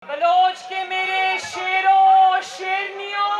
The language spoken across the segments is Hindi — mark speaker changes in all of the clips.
Speaker 1: बलोच के मेरे शेरों शेरनियों,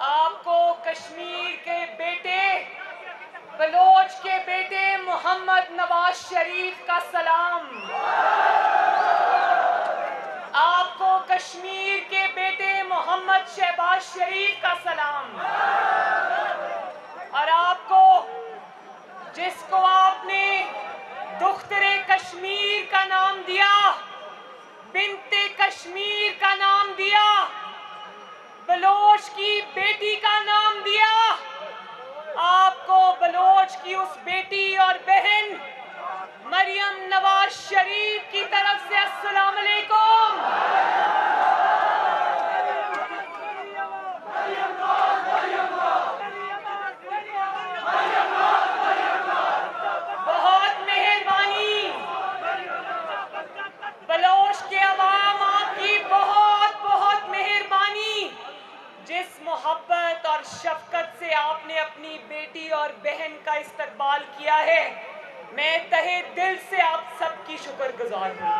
Speaker 1: आपको कश्मीर के बेटे, बलोच के बेटे मोहम्मद नवाज शरीफ का सलाम। आपको कश्मीर के बेटे मोहम्मद शहबाज शरीफ का सलाम। और आपको, जिसको आपने दुख्तरे कश्मीर का नाम दिया, बिनते कश्मीर का नाम दिया, बलोच की बेटी का नाम दिया, आपको बलोच की उस बेटी और बहन मरियम नवाज शरीफ की तरफ से अस्सलाम अलैकुम। बहुत मेहरबानी बलोच के अवाम, आपकी बहुत बहुत मेहरबानी। जिस मोहब्बत और शफकत से आपने अपनी बेटी और बहन का इस्तकबाल किया है, मैं तहे दिल से आप सबकी शुक्रगुजार हूँ।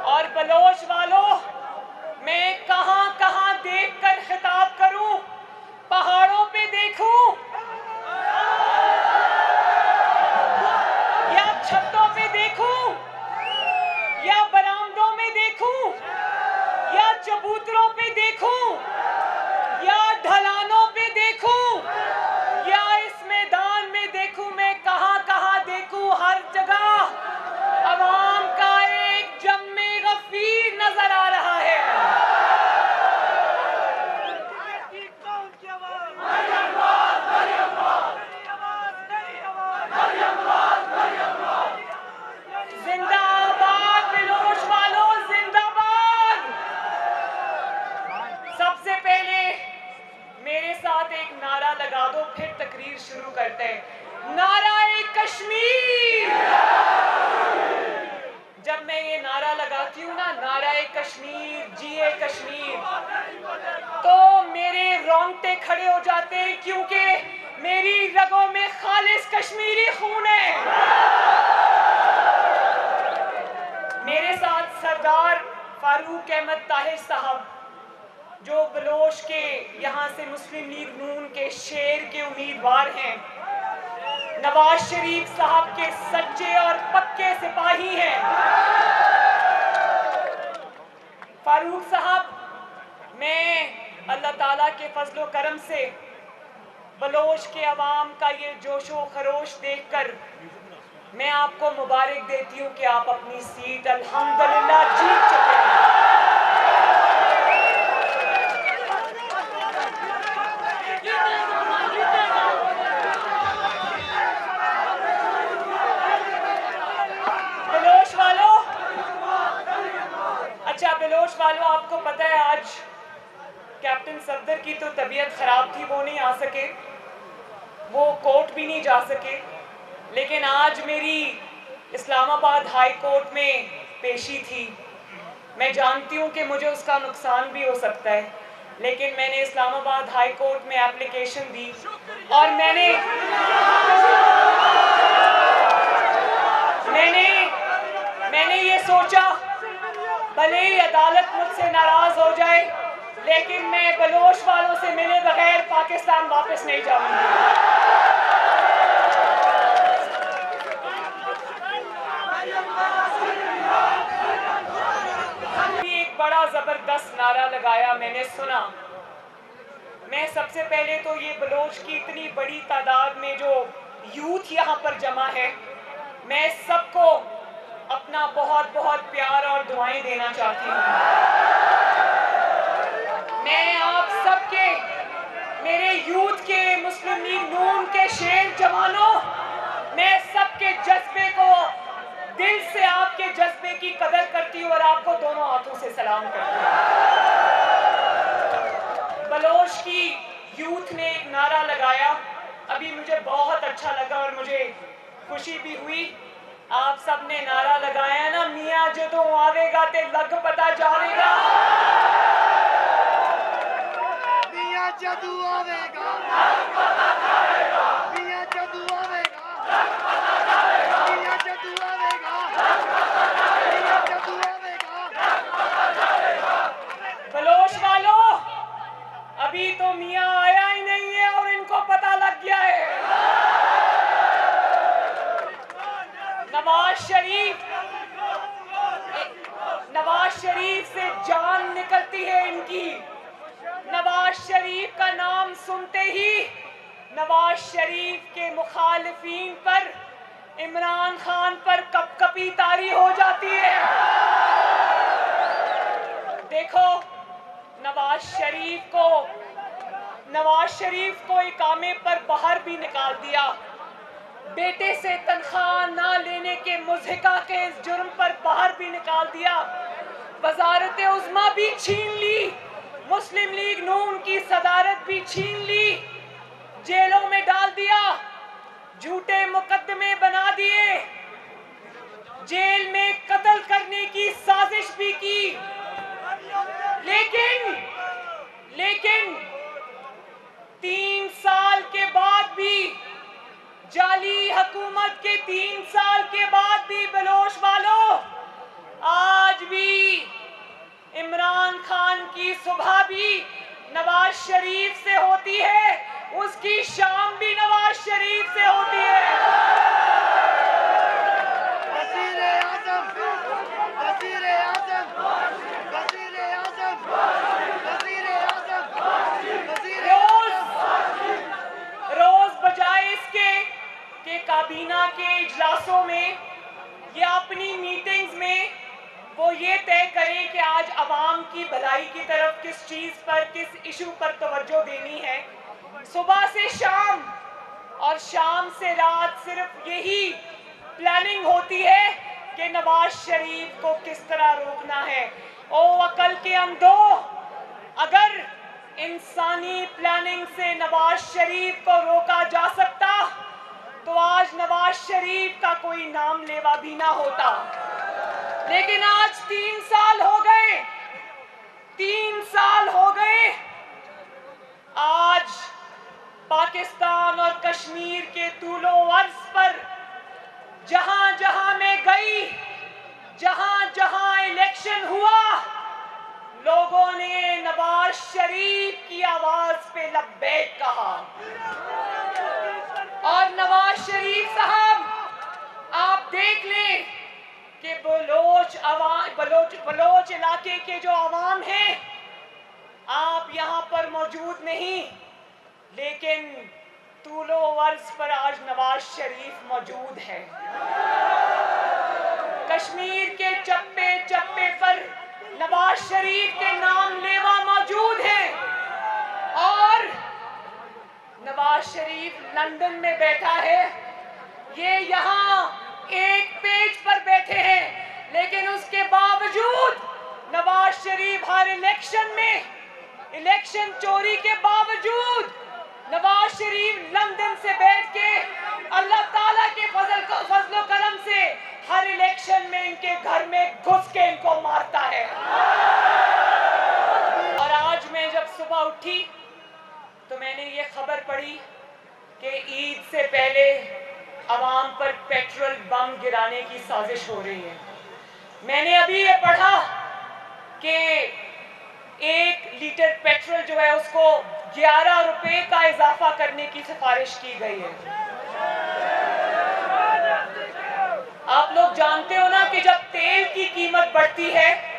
Speaker 1: और बलोच वालों, मैं कहां कहां देखकर खिताब करूं? पहाड़ों पे देखूं या छतों पे देखूं या बरामदों में देखूं या चबूतरों पे देखूं या ढलानों पे देखूं या इस मैदान में देखूं? मैं कहां कहां देखूं? हर जगह अवाम का एक जम्मे गफीर नजर आ रहा है। जिंदाबाद बलोच वालों, जिंदाबाद। सबसे पहले मेरे साथ एक नारा लगा दो, फिर तकरीर शुरू करते हैं। नाराए कश्मीर। जब मैं ये नारा लगाती हूँ ना, नाराए कश्मीर, जिए कश्मीर, तो मेरे रोंगटे खड़े हो जाते हैं, क्योंकि मेरी रगों में खालिस कश्मीरी खून है। मेरे साथ सरदार फारूक अहमद ताहिर साहब, जो बलोच के यहाँ से मुस्लिम लीग नून के शेर के उम्मीदवार हैं, नवाज शरीफ साहब के सच्चे और पक्के सिपाही हैं। फारूक साहब, मैं अल्लाह ताला के फजलो करम से बलोच के अवाम का ये जोशो खरोश देखकर मैं आपको मुबारक देती हूँ कि आप अपनी सीट अल्हम्दुलिल्लाह जीत चुके हैं। बलोच वालों, अच्छा बलोच वालों, आपको पता है आज कैप्टन सफदर की तो तबीयत खराब थी, वो नहीं आ सके, वो कोर्ट भी नहीं जा सके। लेकिन आज मेरी इस्लामाबाद हाई कोर्ट में पेशी थी। मैं जानती हूँ कि मुझे उसका नुकसान भी हो सकता है, लेकिन मैंने इस्लामाबाद हाई कोर्ट में एप्लीकेशन दी और मैंने ये सोचा, भले ही अदालत मुझसे नाराज हो जाए, लेकिन मैं बलोच वालों से मिले बगैर पाकिस्तान वापस नहीं जाऊंगी। एक बड़ा जबरदस्त नारा लगाया, मैंने सुना। मैं सबसे पहले तो ये बलोच की इतनी बड़ी तादाद में जो यूथ यहाँ पर जमा है, मैं सबको अपना बहुत बहुत प्यार और दुआएं देना चाहती हूँ। मैं आप सबके, मेरे यूथ के, मुस्लिम लीग नून के शेर जवानों, मैं सबके जज्बे को, दिल से आपके जज्बे की कदर करती हूँ और आपको दोनों हाथों से सलाम करती हूँ। बलोच की यूथ ने एक नारा लगाया, अभी मुझे बहुत अच्छा लगा और मुझे खुशी भी हुई। आप सब ने नारा लगाया ना, मियाँ जदों आवेगा ते लग पता जावेगा। मियाँ जदों आवेगा, मियाँ जदों आवेगा, मियाँ नवाज शरीफ से जान निकलती है इनकी। नवाज शरीफ का नाम सुनते ही नवाज शरीफ के मुखालिफिन पर, इमरान खान पर कपकपी तारी हो जाती है। देखो, नवाज शरीफ को इकामे पर बाहर भी निकाल दिया, बेटे से तनख्वाह ना लेने के मुज़हिका के इस जुर्म पर बाहर भी निकाल दिया, वज़ारत उज़्मा भी छीन ली, मुस्लिम लीग नून की सदारत भी छीन ली, जेलों में डाल दिया, झूठे मुकदमे बना दिए, जेल में कत्ल करने की साजिश भी की। लेकिन 3 साल के बाद भी, जाली हुकूमत के 3 साल के बाद भी बलोच वालों, आज भी इमरान खान की सुबह भी नवाज शरीफ से होती है, उसकी शाम भी नवाज शरीफ से होती है। रोज बजाय इसके कि काबीना के इजलासों में या अपनी मीटिंग्स में वो ये तय करें कि आज अवाम की भलाई की तरफ किस चीज पर, किस इशू पर तवज्जो देनी है, सुबह से शाम और शाम से रात सिर्फ यही प्लानिंग होती है कि नवाज शरीफ को किस तरह रोकना है। ओ अकल के अंधो, अगर इंसानी प्लानिंग से नवाज शरीफ को रोका जा सकता तो आज नवाज शरीफ का कोई नाम लेवा भी ना होता। लेकिन आज 3 साल हो गए, 3 साल हो गए। आज पाकिस्तान और कश्मीर के तूलो अर्ज पर जहां जहां मैं गई, जहां जहां इलेक्शन हुआ, लोगों ने नवाज शरीफ की आवाज पे लब्बैक कहा। और नवाज शरीफ साहब, आप देख लें कि बलोच इलाके के जो अवाम हैं, आप यहां पर मौजूद नहीं, लेकिन तूलो अर्ज पर आज नवाज शरीफ मौजूद है। कश्मीर के चप्पे चप्पे पर नवाज शरीफ के नाम लेवा मौजूद है। और नवाज शरीफ लंदन में बैठा है, ये यहाँ एक पेज पर बैठे हैं, लेकिन उसके बावजूद नवाज शरीफ हर इलेक्शन में, इलेक्शन चोरी के बावजूद नवाज शरीफ लंदन से बैठ के अल्लाह ताला के फजलो करम से हर इलेक्शन में इनके घर में घुस के इनको मारता है। और आज मैं जब सुबह उठी तो मैंने ये खबर पढ़ी कि ईद से पहले अवाम पर पेट्रोल बम गिराने की साजिश हो रही है। मैंने अभी ये पढ़ा कि 1 लीटर पेट्रोल जो है उसको 11 रुपए का इजाफा करने की सिफारिश की गई है। आप लोग जानते हो ना कि जब तेल की कीमत बढ़ती है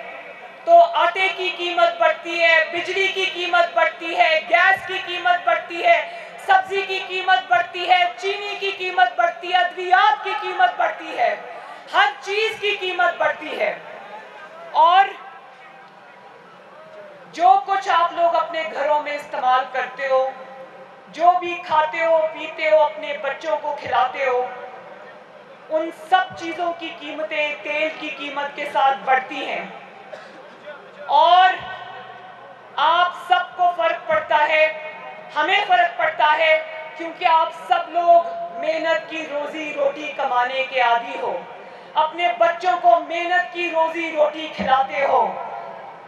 Speaker 1: तो आटे की कीमत बढ़ती है, बिजली की कीमत बढ़ती है, गैस की कीमत बढ़ती है, सब्जी की कीमत बढ़ती है, चीनी की कीमत बढ़ती है, अद्वियात की कीमत बढ़ती है, हर चीज की कीमत बढ़ती है। और जो कुछ आप लोग अपने घरों में इस्तेमाल करते हो, जो भी खाते हो पीते हो, अपने बच्चों को खिलाते हो, उन सब चीजों की कीमतें तेल की कीमत के साथ बढ़ती हैं। और आप सबको फर्क पड़ता है, हमें फर्क पड़ता है, क्योंकि आप सब लोग मेहनत की रोजी रोटी कमाने के आदी हो, अपने बच्चों को मेहनत की रोजी रोटी खिलाते हो।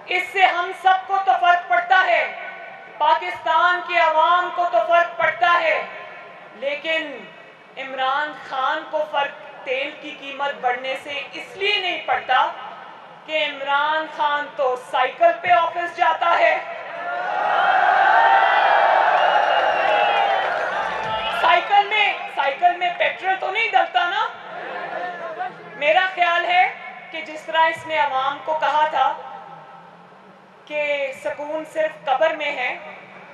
Speaker 1: इससे हम सबको तो फर्क पड़ता है, पाकिस्तान के अवाम को तो फर्क पड़ता है, लेकिन इमरान खान को फर्क तेल की कीमत बढ़ने से इसलिए नहीं पड़ता कि इमरान खान तो साइकिल पे ऑफिस जाता है। साइकिल में पेट्रोल तो नहीं डलता ना। कि जिस तरह इसने अवाम को कहा था कि सुकून सिर्फ कब्र में है,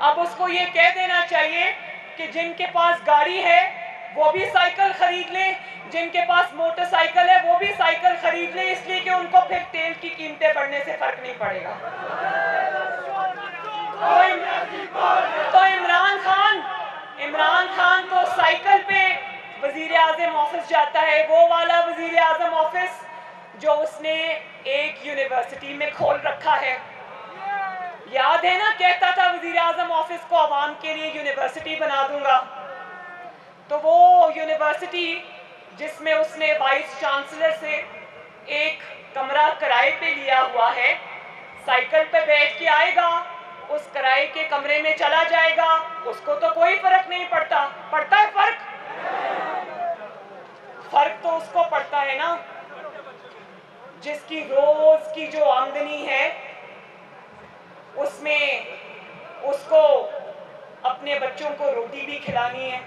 Speaker 1: अब उसको ये कह देना चाहिए कि जिनके पास गाड़ी है वो भी साइकिल खरीद लें, जिनके पास मोटरसाइकिल है वो भी साइकिल खरीद लें, इसलिए कि उनको फिर तेल की कीमतें बढ़ने से फर्क नहीं पड़ेगा। तो इमरान खान तो साइकिल पे वजीर आज़म ऑफिस जाता है, वो वाला वजीर आज़म ऑफिस जो उसने एक यूनिवर्सिटी में खोल रखा है। याद है ना, कहता था वजीर आज़म ऑफिस को आवाम के लिए यूनिवर्सिटी बना दूंगा। तो वो यूनिवर्सिटी जिसमें उसने वाइस चांसलर से एक कमरा किराए पे लिया हुआ है, साइकिल पे बैठ के आएगा, उस किराए के कमरे में चला जाएगा, उसको तो कोई फर्क नहीं पड़ता। पड़ता है फर्क? फर्क तो उसको पड़ता है ना जिसकी रोज की जो आमदनी है उसमें उसको अपने बच्चों को रोटी भी खिलानी है,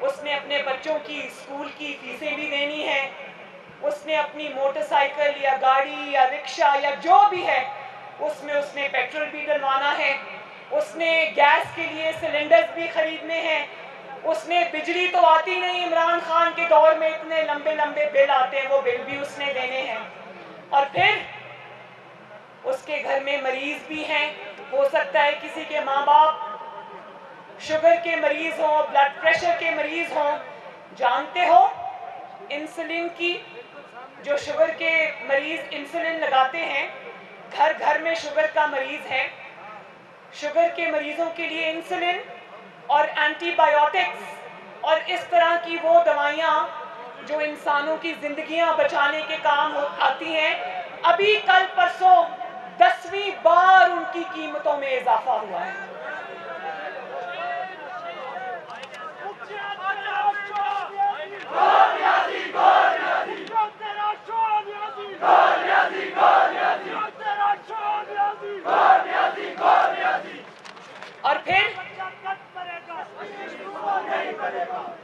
Speaker 1: उसने अपने बच्चों की स्कूल की फीसें भी देनी है, उसने अपनी मोटरसाइकिल या गाड़ी या रिक्शा या जो भी है उसमें उसने पेट्रोल भी डलवाना है, उसने गैस के लिए सिलेंडर्स भी खरीदने हैं, उसने बिजली तो आती नहीं, इमरान खान के दौर में इतने लंबे लंबे बिल आते हैं, वो बिल भी उसने देने हैं। और फिर उसके घर में मरीज भी हैं, हो सकता है किसी के माँ बाप शुगर के मरीज हों, ब्लड प्रेशर के मरीज हों। जानते हो इंसुलिन की, जो शुगर के मरीज इंसुलिन लगाते हैं, घर घर में शुगर का मरीज है, शुगर के मरीजों के लिए इंसुलिन और एंटीबायोटिक्स और इस तरह की वो दवाइयाँ जो इंसानों की जिंदगियां बचाने के काम आती हैं, अभी कल परसों 10वीं बार उनकी कीमतों में इजाफा हुआ है। और फिर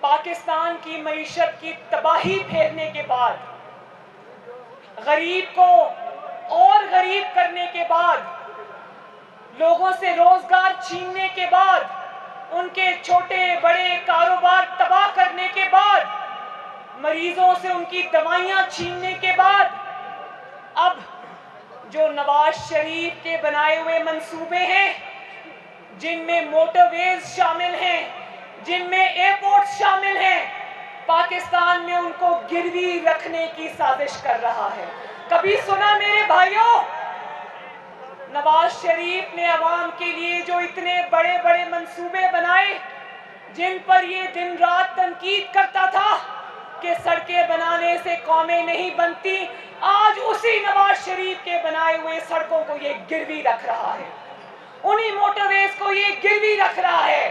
Speaker 1: पाकिस्तान की मईशत की तबाही फेरने के बाद, गरीब को और गरीब करने के बाद, लोगों से रोजगार छीनने के बाद, उनके छोटे बड़े कारोबार तबाह करने के बाद, मरीजों से उनकी दवाइयां छीनने के बाद, अब जो नवाज शरीफ के बनाए हुए मंसूबे हैं, जिनमें मोटरवेज शामिल हैं, जिनमें एयरपोर्ट शामिल हैं, पाकिस्तान में उनको गिरवी रखने की साजिश कर रहा है। कभी सुना मेरे भाइयों, नवाज शरीफ ने अवाम के लिए जो इतने बड़े बड़े मंसूबे बनाए, जिन पर ये दिन रात तनकीद करता था कि सड़कें बनाने से कौमें नहीं बनती, आज उसी नवाज शरीफ के बनाए हुए सड़कों को ये गिरवी रख रहा है, उन्हीं मोटरवेज को ये गिरवी रख रहा है।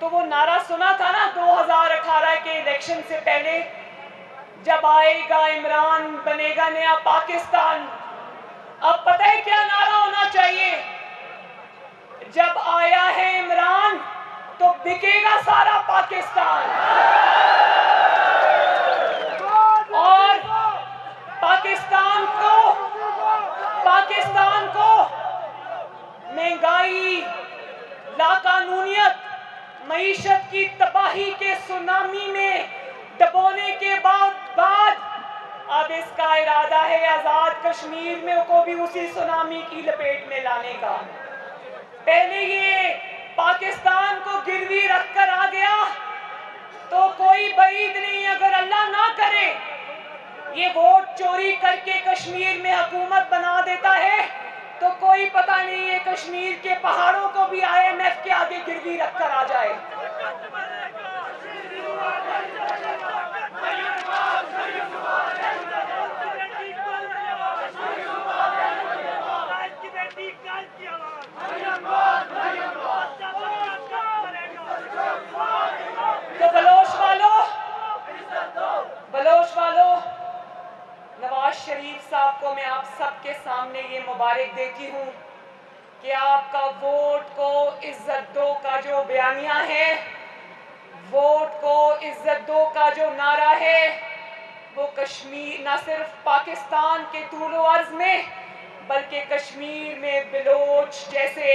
Speaker 1: तो वो नारा सुना था ना 2018 के इलेक्शन से पहले, जब आएगा इमरान बनेगा नया पाकिस्तान। अब पता है क्या नारा होना चाहिए? जब आया है इमरान तो बिकेगा सारा पाकिस्तान। और पाकिस्तान को महंगाई, लाकानूनियत, मईशत की तबाही के सुनामी में डुबोने के बाद अब इसका इरादा है आजाद कश्मीर में को भी उसी सुनामी की लपेट में लाने का। पहले ये पाकिस्तान को गिरवी रखकर आ गया, तो कोई बईद नहीं, अगर अल्लाह ना करे ये वोट चोरी करके कश्मीर में हुकूमत बना देता है, तो कोई पता नहीं ये कश्मीर के पहाड़ों को भी IMF के आगे गिरवी रखकर आ जाए। तो बलोच वालों, नवाज शरीफ साहब को मैं आप सबके सामने ये मुबारक देती हूँ कि आपका वोट को इज्जत दो का जो बयानिया है, वोट को इज्जत दो का जो नारा है, वो कश्मीर न सिर्फ पाकिस्तान के तूलो अर्ज में बल्कि कश्मीर में बलोच जैसे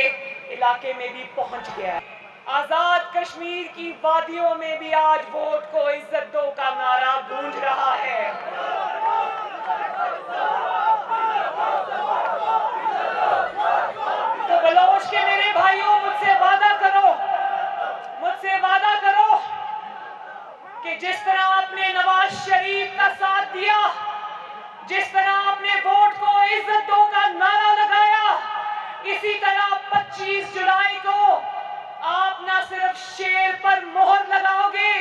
Speaker 1: इलाके में भी पहुंच गया है। आजाद कश्मीर की वादियों में भी आज वोट को इज्जत दो का नारा गूंज रहा है। तो बलोच के मेरे भाइयों, मुझसे वादा करो कि जिस तरह आपने नवाज शरीफ का साथ दिया, जिस तरह आपने वोट को इज्जत दो का नारा लगाया, इसी तरह 25 जुलाई को आप न सिर्फ शेर पर मोहर लगाओगे,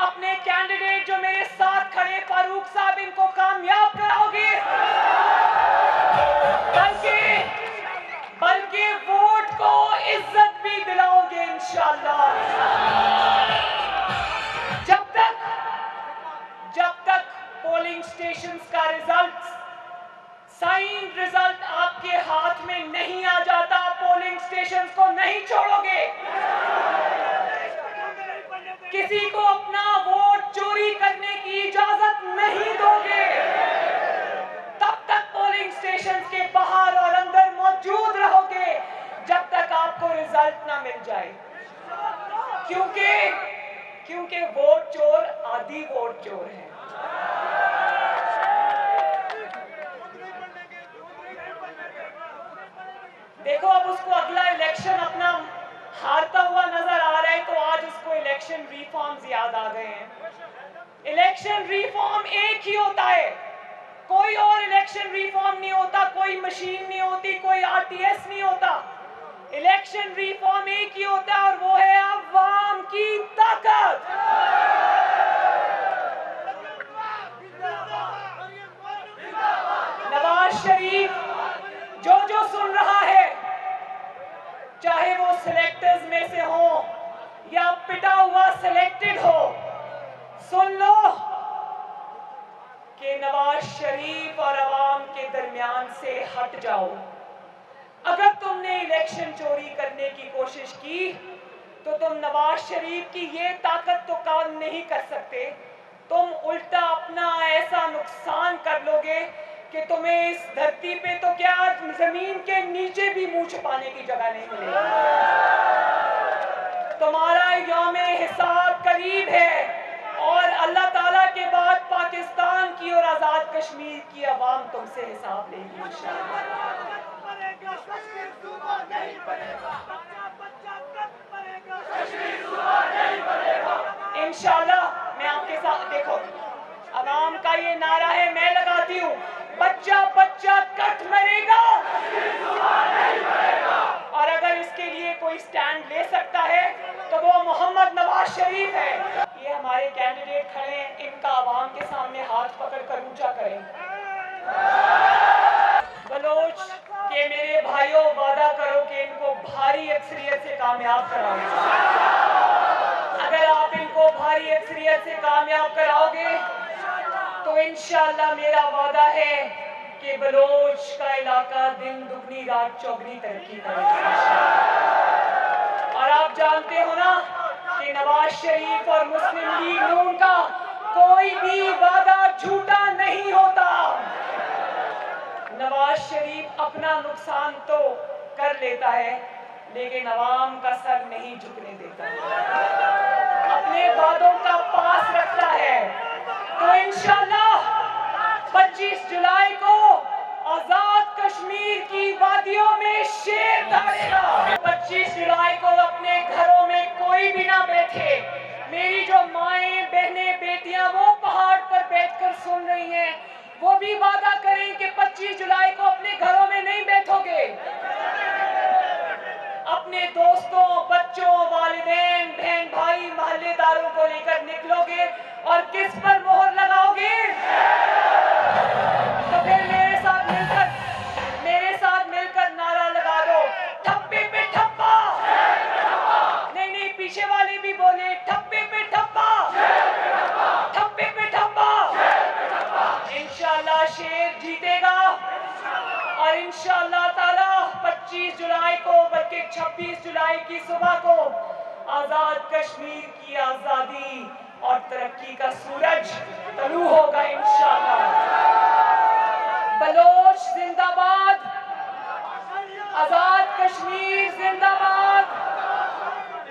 Speaker 1: अपने कैंडिडेट जो मेरे साथ खड़े फारूक साहब, इनको कामयाब कराओगे, बल्कि वोट को इज्जत भी दिलाओगे इंशाअल्लाह। जब तक पोलिंग स्टेशंस का रिजल्ट, साइंड रिजल्ट आपके हाथ में नहीं आ जाता, पोलिंग स्टेशंस को नहीं छोड़ोगे। किसी को अपना वोट चोरी करने की इजाजत नहीं दोगे। तब तक पोलिंग स्टेशंस के बाहर और अंदर मौजूद रहोगे जब तक आपको रिजल्ट ना मिल जाए। क्योंकि वोट चोर आदि वोट चोर है। देखो, अब उसको अगला इलेक्शन अपना हारता हुआ नजर आ रहा है, तो आज उसको इलेक्शन रिफॉर्म्स याद आ गए हैं। इलेक्शन रिफॉर्म एक ही होता है, कोई और इलेक्शन रिफॉर्म नहीं होता, कोई मशीन नहीं होती, कोई आरटीएस नहीं होता। इलेक्शन रिफॉर्म एक ही होता है और वो है अवाम की ताकत। नवाज शरीफ जो सुन रहा है, चाहे वो सिलेक्टर्स में से हो या पिटा हुआ सिलेक्टेड हो, सुन लो कि नवाज शरीफ और अवाम के दरमियान से हट जाओ। अगर तुमने इलेक्शन चोरी करने की कोशिश की तो तुम नवाज शरीफ की ये ताकत तो काम नहीं कर सकते, तुम उल्टा अपना ऐसा नुकसान कर लोगे कि तुम्हें इस धरती पे तो क्या जमीन के नीचे भी मुंह छुपाने की जगह नहीं मिलेगी। तुम्हारा यौमे हिसाब करीब है और अल्लाह ताला के बाद पाकिस्तान की और आजाद कश्मीर की आवाम तुमसे हिसाब लेगी इंशाल्लाह। मैं आपके साथ, देखो, आवाम का ये नारा है, मैं लगाती हूँ, बच्चा बच्चा कट मरेगा। और अगर इसके लिए कोई स्टैंड ले सकता है तो वो मोहम्मद नवाज शरीफ है। ये हमारे कैंडिडेट खड़े हैं, इनका आवाम के सामने हाथ पकड़कर ऊंचा करें। बलोच के मेरे भाइयों, वादा करो कि इनको भारी अक्सरियत से कामयाब कराओगे। अगर आप इनको भारी अक्सरियत से कामयाब कराओगे तो इंशाअल्लाह मेरा वादा है कि बलोच का इलाका दिन दुगनी रात चौगनी तरक्की करेगा। और आप जानते हो ना कि नवाज शरीफ और मुस्लिम लीग नून का कोई भी वादा झूठा नहीं होता। नवाज शरीफ अपना नुकसान तो कर लेता है लेकिन अवाम का सर नहीं झुकने देता, अपने वादों का पास रखता है। तो इंशाअल्लाह 25 जुलाई को आजाद कश्मीर की वादियों में शेर दौड़ेगा। 25 जुलाई को अपने घरों में कोई भी ना बैठे। मेरी जो माएं, बहनें, बेटियां वो पहाड़ पर बैठकर सुन रही हैं, वो भी वादा करें कि 25 जुलाई को अपने घरों में नहीं बैठोगे, अपने दोस्तों, बच्चों, वालिदैन, बहन भाई, मोहल्लेदारों को लेकर निकलोगे और किस पर मोहर लगाओगे? तो फिर मेरे साथ मिलकर नारा लगा दो, ठप्पे पे ठप्पा। नहीं, पीछे वाले भी बोले, ठप्पे पे ठप्पा, ठप्पे पे ठप्पा। इंशाअल्लाह शेर जीतेगा और इंशाअल्लाह ताला 25 जुलाई को, बल्कि 26 जुलाई की सुबह को आजाद कश्मीर की आजादी और तरक्की का सूरज तलू होगा इंशाअल्लाह। बलोच जिंदाबाद, आजाद कश्मीर जिंदाबाद,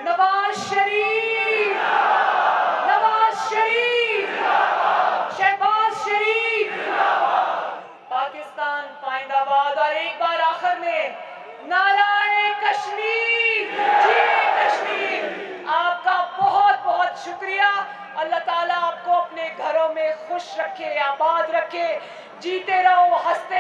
Speaker 1: नवाज शरीफ, नवाज शरीफ, शहबाज शरीफ, पाकिस्तान पाइंदाबाद। और एक बार आखिर में नाराए कश्मीर, जी कश्मीर। आपका बहुत बहुत शुक्रिया। अल्लाह ताला आपको अपने घरों में खुश रखे, आबाद रखे, जीते रहो, हंसते